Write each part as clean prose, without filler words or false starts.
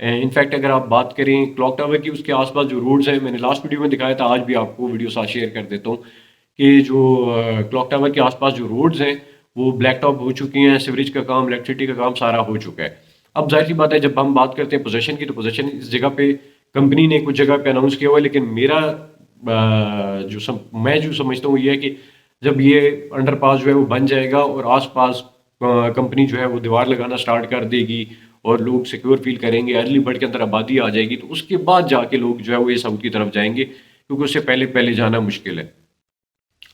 In fact اگر آپ بات کریں کلاک ٹاور کی، اس کے آس پاس جو روڈز ہیں، میں نے لاسٹ ویڈیو میں دکھایا تھا، آج بھی آپ کو ویڈیو ساتھ شیئر کر دیتا ہوں کہ جو کلاک ٹاور کے آس پاس جو روڈز ہیں وہ بلیک ٹاپ ہو چکی ہیں، سیوریج کا کام، الیکٹریسٹی کا کام سارا ہو چکا ہے۔ اب ظاہر سی بات ہے جب ہم بات کرتے ہیں پوزیشن کی، تو پوزیشن اس جگہ پہ کمپنی نے کچھ جگہ پہ اناؤنس کیا ہوا ہے، لیکن میرا میں جو سمجھتا ہوں یہ ہے کہ جب یہ انڈر پاس جو ہے وہ بن جائے گا اور آس پاس کمپنی جو ہے وہ دیوار لگانا سٹارٹ کر دے گی اور لوگ سیکیور فیل کریں گے، ارلی برڈ کے اندر آبادی آ جائے گی، تو اس کے بعد جا کے لوگ جو ہے وہ یہ ساؤتھ کی طرف جائیں گے، کیونکہ اس سے پہلے پہلے جانا مشکل ہے۔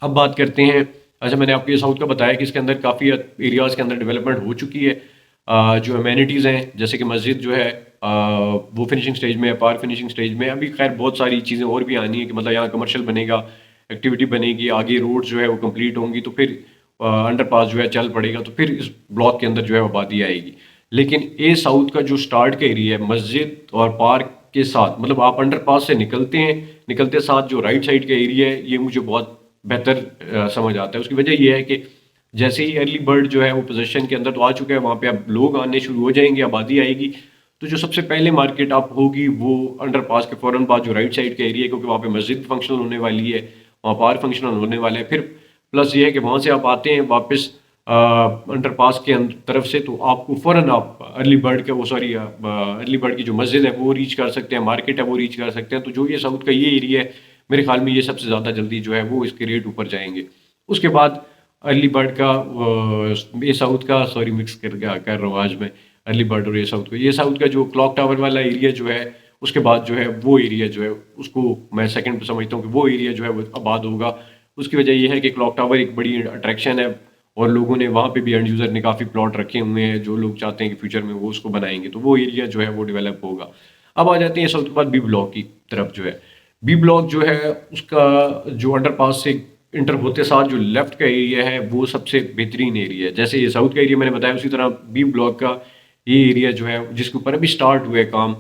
اب بات کرتے ہیں، اچھا میں نے آپ کو یہ ساؤتھ کا بتایا کہ اس کے اندر کافی ایریاز کے اندر ڈیولپمنٹ ہو چکی ہے۔ جو امینٹیز ہیں جیسے کہ مسجد جو ہے وہ فنیشنگ سٹیج میں ہے، پارک فنیشنگ سٹیج میں ہے۔ ابھی خیر بہت ساری چیزیں اور بھی آنی ہے کہ مطلب یہاں کمرشل بنے گا، ایکٹیویٹی بنے گی، آگے روڈ جو ہے وہ کمپلیٹ ہوں گی، تو پھر انڈر پاس جو ہے چل پڑے گا، تو پھر اس بلاک کے اندر جو ہے آبادی آئے گی۔ لیکن اے ساؤتھ کا جو سٹارٹ کا ایریا ہے مسجد اور پارک کے ساتھ، مطلب آپ انڈر پاس سے نکلتے ہیں، نکلتے ساتھ جو رائٹ سائڈ کا ایریا ہے، یہ مجھے بہت بہتر سمجھ آتا ہے۔ اس کی وجہ یہ ہے کہ جیسے ہی ارلی برڈ جو ہے وہ پوزیشن کے اندر تو آ چکا ہے، وہاں پہ اب لوگ آنے شروع ہو جائیں گے، آبادی آئے گی، تو جو سب سے پہلے مارکیٹ آپ ہوگی وہ انڈر پاس کے فوراً بعد جو رائٹ سائڈ کا ایریا ہے، کیونکہ وہاں پہ مسجد فنکشنل ہونے والی ہے، وہاں پارک فنکشنل ہونے والا ہے۔ پھر پلس یہ ہے کہ وہاں سے آپ آتے ہیں واپس انڈر پاس کے طرف سے، تو آپ کو فوراً آپ ارلی برڈ کا ارلی برڈ کی جو مسجد ہے وہ ریچ کر سکتے ہیں، مارکیٹ ہے وہ ریچ کر سکتے ہیں۔ تو جو یہ ساؤتھ کا یہ ایریا ہے میرے خیال میں یہ سب سے زیادہ جلدی جو ہے وہ اس کے ریٹ اوپر جائیں گے۔ اس کے بعد ارلی برڈ کا یہ ساؤتھ کا مکس کر رہا ہوں آج میں، ارلی برڈ اور یہ ساؤتھ کا جو کلاک ٹاور والا ایریا جو ہے، اس کے بعد جو ہے وہ ایریا جو ہے اس کو میں سیکنڈ پہ سمجھتا ہوں کہ وہ ایریا جو ہے وہ آباد ہوگا۔ اس کی وجہ یہ ہے کہ کلاک ٹاور ایک بڑی اٹریکشن ہے، اور لوگوں نے وہاں پہ بھی اینڈ یوزر نے کافی پلاٹ رکھے ہوئے ہیں، جو لوگ چاہتے ہیں کہ فیوچر میں وہ اس کو بنائیں گے، تو وہ ایریا جو ہے وہ ڈیولپ ہوگا۔ اب آ جاتے ہیں ساؤتھ کے بعد بی بلاک کی طرف جو ہے۔ بی بلاک جو ہے اس کا جو انڈر پاس سے انٹر ہوتے ساتھ جو لیفٹ کا ایریا ہے وہ سب سے بہترین ایریا ہے۔ جیسے یہ ساؤتھ کا ایریا میں نے بتایا، اسی طرح بی بلاک کا یہ ایریا جو ہے جس کے اوپر ابھی سٹارٹ ہوئے کام،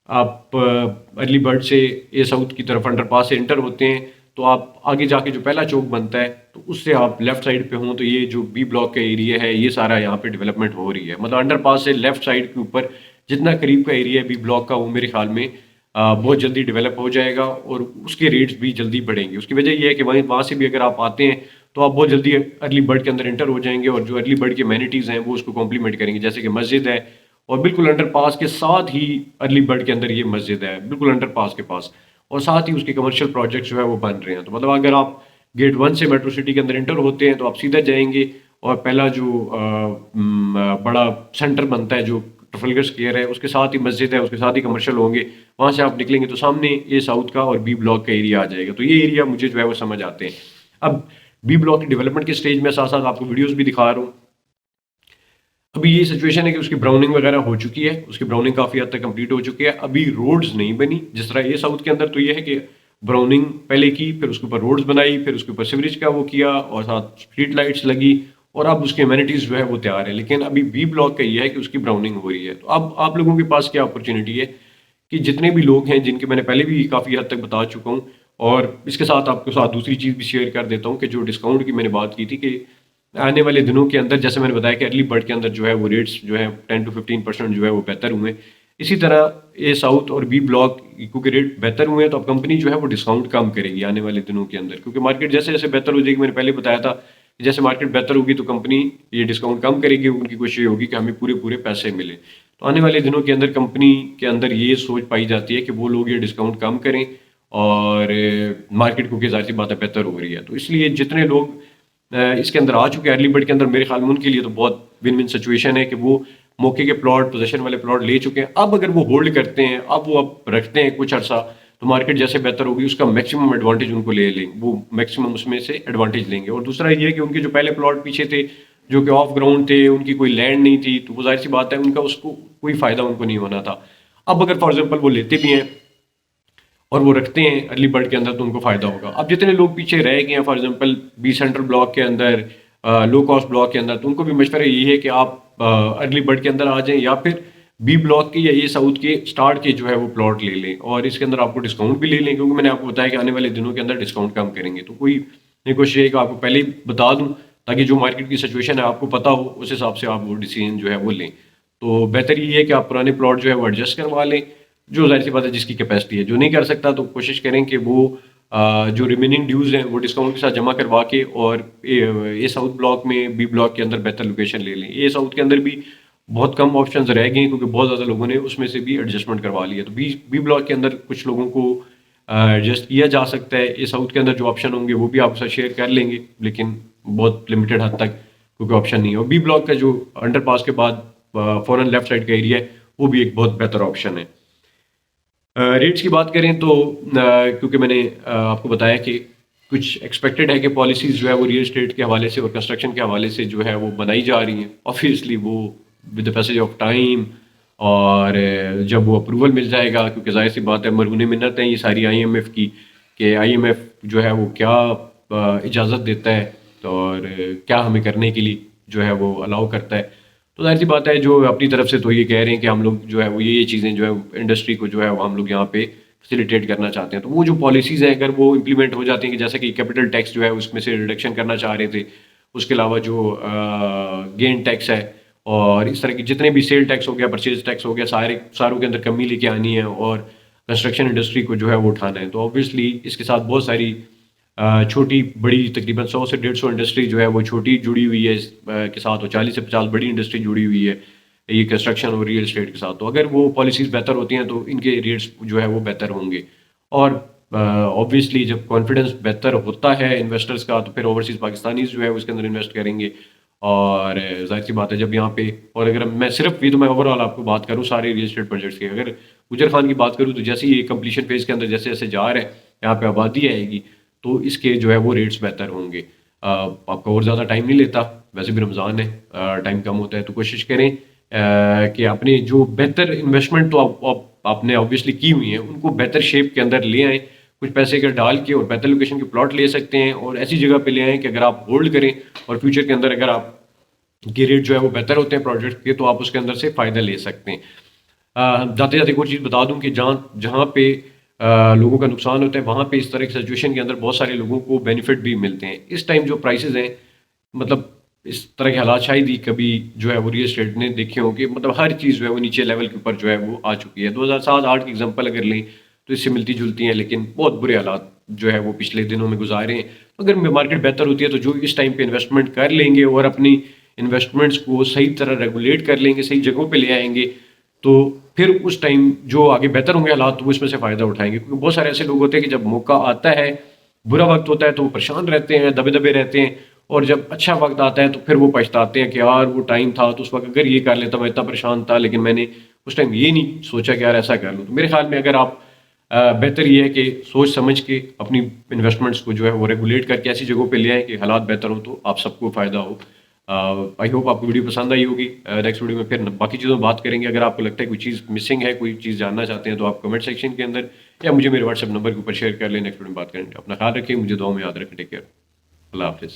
آپ ارلی برڈ سے یہ ساؤتھ کی طرف انڈر پاس سے انٹر ہوتے ہیں، تو آپ آگے جا کے جو پہلا چوک بنتا ہے تو اس سے آپ لیفٹ سائڈ پہ ہوں، تو یہ جو بی بلاک کا ایریا ہے یہ سارا یہاں پہ ڈیولپمنٹ ہو رہی ہے۔ مطلب انڈر پاس سے لیفٹ سائڈ کے اوپر جتنا قریب کا ایریا ہے بی بلاک کا، وہ میرے خیال میں بہت جلدی ڈیولپ ہو جائے گا، اور اس کے ریٹس بھی جلدی بڑھیں گے۔ اس کی وجہ یہ ہے کہ وہاں سے بھی اگر آپ آتے ہیں تو آپ بہت جلدی ارلی برڈ کے اندر انٹر ہو جائیں گے، اور جو ارلی برڈ کے امینٹیز ہیں وہ اس کو کمپلیمنٹ کریں گے، جیسے کہ مسجد ہے، اور بالکل انڈر پاس کے ساتھ ہی ارلی برڈ کے اندر یہ مسجد ہے، بالکل انڈر پاس کے پاس، اور ساتھ ہی اس کے کمرشل پروجیکٹ جو ہے وہ بن رہے ہیں۔ تو مطلب اگر آپ گیٹ 1 سے میٹرو سٹی کے اندر انٹر ہوتے ہیں تو آپ سیدھا جائیں گے، اور پہلا جو بڑا سینٹر بنتا ہے جو ٹرفلگر اسکوائر ہے، اس کے ساتھ ہی مسجد ہے، اس کے ساتھ ہی کمرشل ہوں گے، وہاں سے آپ نکلیں گے تو سامنے یہ ساؤتھ کا اور بی بلاک کا ایریا آ جائے گا۔ تو یہ ایریا مجھے جو ہے وہ سمجھ آتے ہیں۔ اب بی بلاک کی ڈیولپمنٹ کے سٹیج میں ساتھ ساتھ آپ کو ویڈیوز بھی دکھا رہا ہوں۔ ابھی یہ سچویشن ہے کہ اس کی براؤننگ وغیرہ ہو چکی ہے، اس کی براؤننگ کافی حد تک کمپلیٹ ہو چکی ہے، ابھی روڈز نہیں بنی جس طرح یہ ساؤتھ کے اندر۔ تو یہ ہے کہ براؤننگ پہلے کی، پھر اس کے اوپر روڈز بنائی، پھر اس کے اوپر سیوریج کا وہ کیا، اور ساتھ اسٹریٹ لائٹس لگی، اور اب اس کے امینٹیز جو ہے وہ تیار ہے۔ لیکن ابھی بی بلاک کا یہ ہے کہ اس کی براؤننگ ہو رہی ہے۔ تو اب آپ لوگوں کے پاس کیا اپرچونیٹی ہے کہ جتنے بھی لوگ ہیں جن کے میں نے پہلے بھی کافی حد تک بتا چکا ہوں، اور اس کے ساتھ آپ کے ساتھ دوسری چیز بھی شیئر کر دیتا ہوں کہ جو ڈسکاؤنٹ کی میں نے بات کی تھی کہ آنے والے دنوں کے اندر، جیسے میں نے بتایا کہ ارلی برڈ کے اندر جو ہے وہ ریٹس جو ہے 10 to 15% جو ہے وہ بہتر ہوئے، اسی طرح اے ساؤتھ اور بی بلاک کیونکہ ریٹ بہتر ہوئے ہیں تو اب کمپنی جو ہے وہ ڈسکاؤنٹ کم کرے گی آنے والے دنوں کے اندر، کیونکہ مارکیٹ جیسے جیسے بہتر ہو جائے گی، میں نے پہلے بتایا تھا کہ جیسے مارکیٹ بہتر ہوگی تو کمپنی یہ ڈسکاؤنٹ کم کرے گی، ان کی کوشش یہ ہوگی کہ ہمیں پورے پیسے ملیں۔ تو آنے والے دنوں کے اندر کمپنی کے اندر یہ سوچ پائی جاتی ہے کہ وہ لوگ یہ ڈسکاؤنٹ کم کریں، اور مارکیٹ کو ظاہر سی بات ہے بہتر ہو رہی ہے، تو اس لیے جتنے لوگ اس کے اندر آ چکے ہیں ارلی برڈ کے اندر، میرے خیال میں ان کے لیے تو بہت ون سچویشن ہے کہ وہ موقع کے پلاٹ، پوزیشن والے پلاٹ لے چکے ہیں۔ اب اگر وہ ہولڈ کرتے ہیں، اب وہ رکھتے ہیں کچھ عرصہ، تو مارکیٹ جیسے بہتر ہوگی اس کا میکسیمم ایڈوانٹیج ان کو لے لیں، وہ میکسیمم اس میں سے ایڈوانٹیج لیں گے۔ اور دوسرا یہ ہے کہ ان کے جو پہلے پلاٹ پیچھے تھے جو کہ آف گراؤنڈ تھے، ان کی کوئی لینڈ نہیں تھی، تو وہ ظاہر سی بات ہے ان کا اس کو کوئی فائدہ ان کو نہیں ہونا تھا۔ اب اگر فار ایگزامپل وہ لیتے بھی ہیں اور وہ رکھتے ہیں ارلی برڈ کے اندر تو ان کو فائدہ ہوگا۔ اب جتنے لوگ پیچھے رہ گئے ہیں for example B central block کے اندر، لو کاسٹ بلاک کے اندر، تو ان کو بھی مشورہ یہی ہے کہ آپ ارلی برڈ کے اندر آ جائیں، یا پھر بی بلاک کے یا یہ ساؤتھ کے سٹارٹ کے جو ہے وہ پلاٹ لے لیں، اور اس کے اندر آپ کو ڈسکاؤنٹ بھی لے لیں، کیونکہ میں نے آپ کو بتایا کہ آنے والے دنوں کے اندر ڈسکاؤنٹ کم کریں گے۔ تو کوئی نہیں، کوشش یہ ہے کہ آپ کو پہلے ہی بتا دوں تاکہ جو مارکیٹ کی سچویشن ہے آپ کو پتہ ہو، اس حساب سے آپ وہ ڈیسیجن جو ہے وہ لیں۔ تو بہتر یہ ہے کہ آپ پرانے پلاٹ جو ہے وہ ایڈجسٹ کروا لیں، جو ظاہر سی بات ہے جس کی کیپیسٹی ہے. جو نہیں کر سکتا تو کوشش کریں کہ وہ جو ریمیننگ ڈیوز ہیں وہ ڈسکاؤنٹ کے ساتھ جمع کروا کے اور اے ساؤتھ بلاک میں بی بلاک کے اندر بہتر لوکیشن لے لیں. اے ساؤتھ کے اندر بھی بہت کم آپشنز رہ گئے ہیں کیونکہ بہت زیادہ لوگوں نے اس میں سے بھی ایڈجسٹمنٹ کروا لی ہے. تو بی بلاک کے اندر کچھ لوگوں کو ایڈجسٹ کیا جا سکتا ہے. اے ساؤتھ کے اندر جو آپشن ہوں گے وہ بھی آپ کے ساتھ شیئر کر لیں گے لیکن بہت لمیٹڈ حد تک کیونکہ آپشن نہیں ہے. اور بی بلاک کا جو انڈر پاس کے بعد فوراً لیفٹ سائڈ کا ایریا ہے وہ بھی ایک بہت بہتر آپشن ہے. ریٹس کی بات کریں تو کیونکہ میں نے آپ کو بتایا کہ کچھ ایکسپیکٹڈ ہے کہ پالیسیز جو ہے وہ ریئل اسٹیٹ کے حوالے سے اور کنسٹرکشن کے حوالے سے جو ہے وہ بنائی جا رہی ہیں. آبویسلی وہ with the passage of time اور جب وہ اپروول مل جائے گا، کیونکہ ظاہر سی بات ہے مرہون منت ہیں یہ ساری آئی ایم ایف کی کہ آئی ایم ایف جو ہے وہ کیا اجازت دیتا ہے اور کیا ہمیں کرنے کے لیے جو ہے وہ الاؤ کرتا ہے. تو ظاہر سی بات ہے جو اپنی طرف سے تو یہ کہہ رہے ہیں کہ ہم لوگ جو ہے وہ یہ چیزیں جو ہے انڈسٹری کو جو ہے وہ ہم لوگ یہاں پہ فیسیلیٹیٹ کرنا چاہتے ہیں. تو وہ جو پالیسیز ہیں اگر وہ امپلیمنٹ ہو جاتی ہیں کہ جیسا کہ کیپٹل ٹیکس جو ہے اس میں سے ریڈکشن کرنا چاہ رہے تھے، اس کے علاوہ جو گین ٹیکس ہے اور اس طرح کی جتنے بھی سیل ٹیکس ہو گیا، پرچیز ٹیکس ہو گیا، ساروں کے اندر کمی لے کے آنی ہے اور کنسٹرکشن انڈسٹری کو جو ہے وہ اٹھانا ہے. تو آبویسلی اس کے ساتھ بہت ساری چھوٹی بڑی تقریباً 100 سے 150 انڈسٹری جو ہے وہ چھوٹی جڑی ہوئی ہے اس کے ساتھ، اور 40 سے 50 بڑی انڈسٹری جڑی ہوئی ہے یہ کنسٹرکشن اور ریئل اسٹیٹ کے ساتھ. تو اگر وہ پالیسیز بہتر ہوتی ہیں تو ان کے ریٹس جو ہے وہ بہتر ہوں گے. اور آبویسلی جب کانفیڈنس بہتر ہوتا ہے انویسٹرز کا تو پھر اوورسیز پاکستانیز جو ہے اس کے اندر انویسٹ کریں گے. اور ظاہر سی بات ہے جب یہاں پہ، اور اگر میں صرف یہ تو میں اوور آل آپ کو بات کروں سارے ریئل اسٹیٹ پروجیکٹس کے، اگر گجر خان کی بات کروں تو جیسے یہ کمپلیشن فیز کے اندر جیسے جیسے جا رہا ہے یہاں پہ آبادی آئے گی تو اس کے جو ہے وہ ریٹس بہتر ہوں گے. آپ کا اور زیادہ ٹائم نہیں لیتا، ویسے بھی رمضان ہے ٹائم کم ہوتا ہے، تو کوشش کریں کہ اپنے جو بہتر انویسٹمنٹ تو آپ نے آبویسلی کی ہوئی ہیں ان کو بہتر شیپ کے اندر لے آئیں. کچھ پیسے اگر ڈال کے اور بہتر لوکیشن کے پلاٹ لے سکتے ہیں اور ایسی جگہ پہ لے آئیں کہ اگر آپ ہولڈ کریں اور فیوچر کے اندر اگر آپ کے ریٹ جو ہے وہ بہتر ہوتے ہیں پروجیکٹ کے تو آپ اس کے اندر سے فائدہ لے سکتے ہیں. جاتے جاتے ایک اور چیز بتا دوں کہ جہاں پہ لوگوں کا نقصان ہوتا ہے وہاں پہ اس طرح کی سچویشن کے اندر بہت سارے لوگوں کو بینیفٹ بھی ملتے ہیں. اس ٹائم جو پرائسز ہیں، مطلب اس طرح کے حالات شاید ہی کبھی جو ہے وہ ریئل اسٹیٹ نے دیکھے ہوں کہ مطلب ہر چیز جو ہے وہ نیچے لیول کے اوپر جو ہے وہ آ چکی ہے. 2007-8 کی ایگزامپل اگر لیں تو اس سے ملتی جلتی ہیں لیکن بہت برے حالات جو ہے وہ پچھلے دنوں میں گزارے ہیں. اگر مارکیٹ بہتر ہوتی ہے تو جو اس ٹائم پہ انویسٹمنٹ کر لیں گے اور اپنی انویسٹمنٹس کو صحیح طرح ریگولیٹ کر لیں گے، صحیح جگہوں پہ لے آئیں گے، تو پھر اس ٹائم جو آگے بہتر ہوں گے حالات تو وہ اس میں سے فائدہ اٹھائیں گے. کیونکہ بہت سارے ایسے لوگ ہوتے ہیں کہ جب موقع آتا ہے، برا وقت ہوتا ہے تو وہ پریشان رہتے ہیں، دبے دبے رہتے ہیں، اور جب اچھا وقت آتا ہے تو پھر وہ پچھتاتے ہیں کہ یار وہ ٹائم تھا تو اس وقت اگر یہ کر لیتا میں اتنا پریشان تھا لیکن میں نے اس ٹائم یہ نہیں سوچا کہ یار ایسا کر لوں. تو میرے خیال میں اگر آپ بہتر یہ ہے کہ سوچ سمجھ کے اپنی انویسٹمنٹس کو جو ہے وہ ریگولیٹ کر کے ایسی جگہوں پہ لے آئیں کہ حالات بہتر ہوں تو آپ سب کو فائدہ ہو. آئی ہوپ آپ کو ویڈیو پسند آئی ہوگی. نیکسٹ ویڈیو میں پھر باقی چیزوں میں بات کریں گے. اگر آپ کو لگتا ہے کوئی چیز مسنگ ہے، کوئی چیز جاننا چاہتے ہیں تو آپ کمنٹ سیکشن کے اندر یا مجھے میرے واٹس ایپ نمبر کے اوپر شیئر کر لیں. نیکسٹ ویڈیو میں بات کریں گے. اپنا خیال رکھیں، مجھے دعاؤں میں یاد رکھیں. Take care. اللہ حافظ.